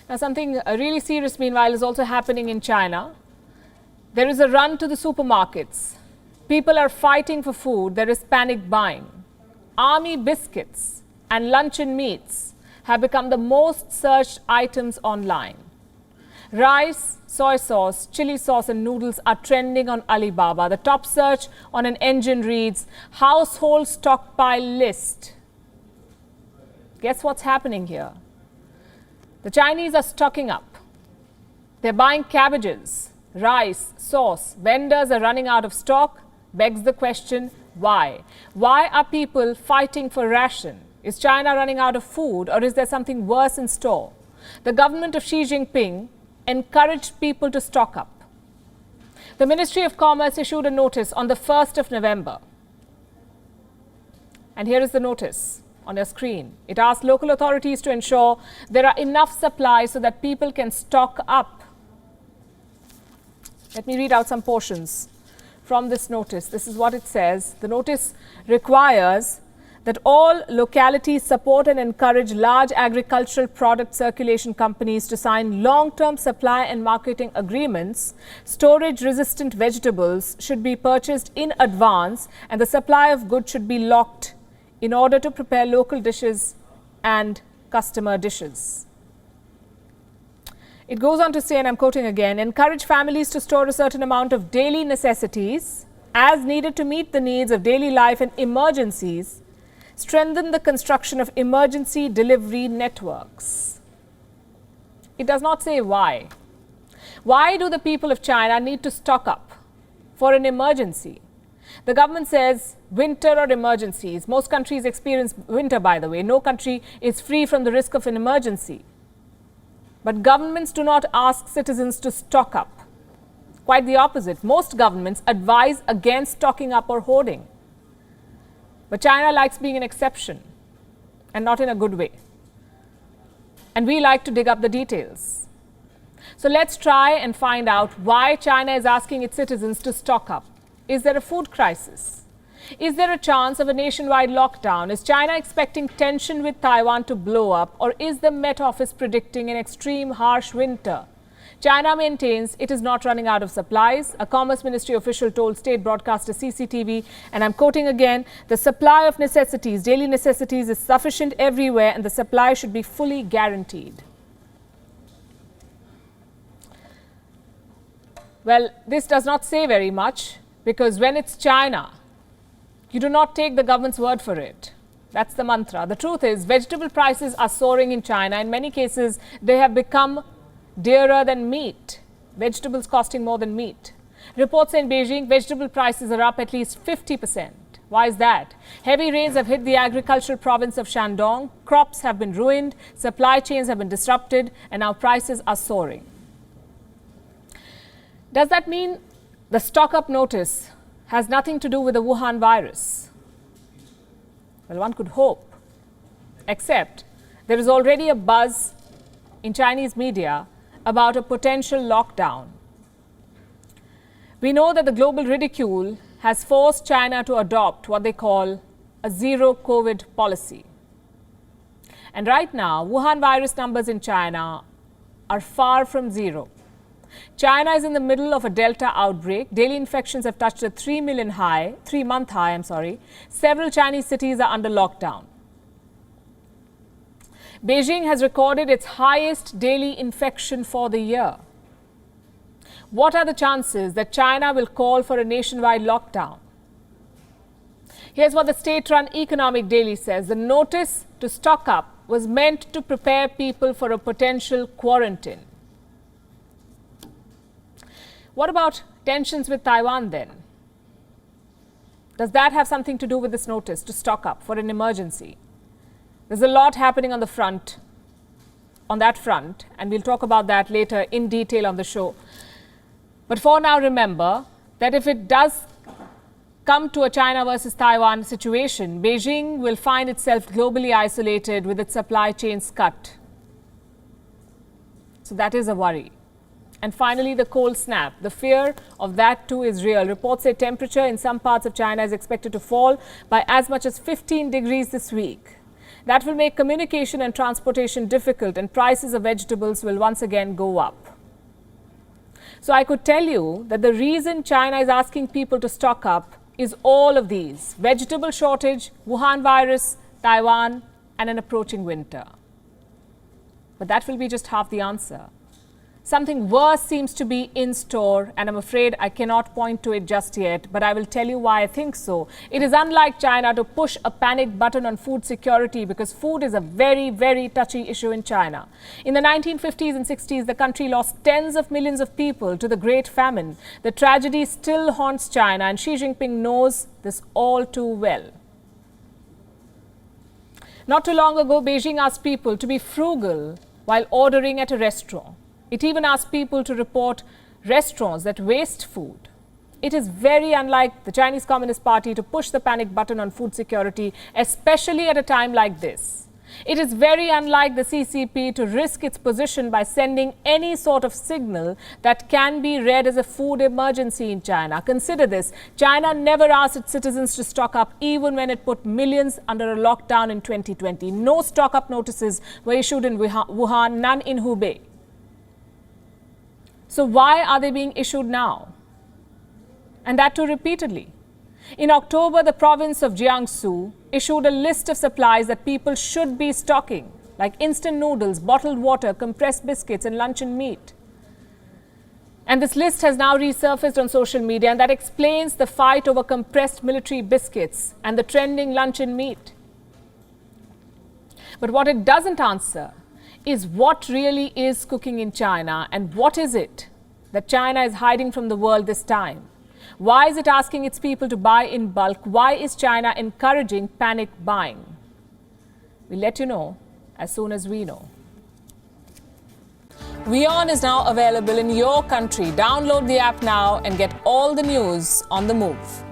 Now, something really serious, meanwhile, is also happening in China. There is a run to the supermarkets. People are fighting for food. There is panic buying. Army biscuits and luncheon meats have become the most searched items online. Rice, soy sauce, chili sauce and noodles are trending on Alibaba. The top search on an engine reads, household stockpile list. Guess what's happening here? The Chinese are stocking up. They're buying cabbages, rice, sauce. Vendors are running out of stock. Begs the question, why? Why are people fighting for ration? Is China running out of food, or is there something worse in store? The government of Xi Jinping encouraged people to stock up. The Ministry of Commerce issued a notice on the 1st of November. And here is the notice on your screen. It asked local authorities to ensure there are enough supplies so that people can stock up. Let me read out some portions from this notice. This is what it says. The notice requires that all localities support and encourage large agricultural product circulation companies to sign long-term supply and marketing agreements. Storage-resistant vegetables should be purchased in advance, and the supply of goods should be locked in order to prepare local dishes and customer dishes. It goes on to say, and I'm quoting again, encourage families to store a certain amount of daily necessities as needed to meet the needs of daily life and emergencies. Strengthen the construction of emergency delivery networks. It does not say why. Why do the people of China need to stock up for an emergency? The government says winter or emergencies. Most countries experience winter, by the way. No country is free from the risk of an emergency. But governments do not ask citizens to stock up. Quite the opposite. Most governments advise against stocking up or hoarding. But China likes being an exception, and not in a good way. And we like to dig up the details. So let's try and find out why China is asking its citizens to stock up. Is there a food crisis? Is there a chance of a nationwide lockdown? Is China expecting tension with Taiwan to blow up? Or is the Met Office predicting an extreme harsh winter? China maintains it is not running out of supplies. A Commerce Ministry official told state broadcaster CCTV, and I'm quoting again, the supply of necessities, daily necessities, is sufficient everywhere and the supply should be fully guaranteed. Well, this does not say very much, because when it's China, you do not take the government's word for it. That's the mantra. The truth is, vegetable prices are soaring in China. In many cases, they have become dearer than meat. Vegetables costing more than meat. Reports in Beijing, vegetable prices are up at least 50%. Why is that? Heavy rains have hit the agricultural province of Shandong. Crops have been ruined, supply chains have been disrupted, and now prices are soaring. Does that mean the stock-up notice has nothing to do with the Wuhan virus? Well, one could hope. Except there is already a buzz in Chinese media about a potential lockdown. We know that the global ridicule has forced China to adopt what they call a zero COVID policy. And right now, Wuhan virus numbers in China are far from zero. China is in the middle of a Delta outbreak. Daily infections have touched a 3-month high. Several Chinese cities are under lockdown. Beijing has recorded its highest daily infection for the year. What are the chances that China will call for a nationwide lockdown? Here's what the state-run Economic Daily says. The notice to stock up was meant to prepare people for a potential quarantine. What about tensions with Taiwan then? Does that have something to do with this notice to stock up for an emergency? There's a lot happening on that front, and we'll talk about that later in detail on the show. But for now, remember that if it does come to a China versus Taiwan situation, Beijing will find itself globally isolated with its supply chains cut. So that is a worry. And finally, the cold snap. The fear of that too is real. Reports say temperature in some parts of China is expected to fall by as much as 15 degrees this week. That will make communication and transportation difficult, and prices of vegetables will once again go up. So I could tell you that the reason China is asking people to stock up is all of these: vegetable shortage, Wuhan virus, Taiwan, and an approaching winter. But that will be just half the answer. Something worse seems to be in store, and I'm afraid I cannot point to it just yet, but I will tell you why I think so. It is unlike China to push a panic button on food security, because food is a very, very touchy issue in China. In the 1950s and 60s, the country lost tens of millions of people to the Great Famine. The tragedy still haunts China, and Xi Jinping knows this all too well. Not too long ago, Beijing asked people to be frugal while ordering at a restaurant. It even asked people to report restaurants that waste food. It is very unlike the Chinese Communist Party to push the panic button on food security, especially at a time like this. It is very unlike the CCP to risk its position by sending any sort of signal that can be read as a food emergency in China. Consider this: China never asked its citizens to stock up, even when it put millions under a lockdown in 2020. No stock up notices were issued in Wuhan, none in Hubei. So why are they being issued now? And that too repeatedly. In October, the province of Jiangsu issued a list of supplies that people should be stocking, like instant noodles, bottled water, compressed biscuits, and luncheon meat. And this list has now resurfaced on social media, and that explains the fight over compressed military biscuits and the trending luncheon meat. But what it doesn't answer is what really is cooking in China, and what is it that China is hiding from the world this time? Why is it asking its people to buy in bulk? Why is China encouraging panic buying? We'll let you know as soon as we know. WION is now available in your country. Download the app now and get all the news on the move.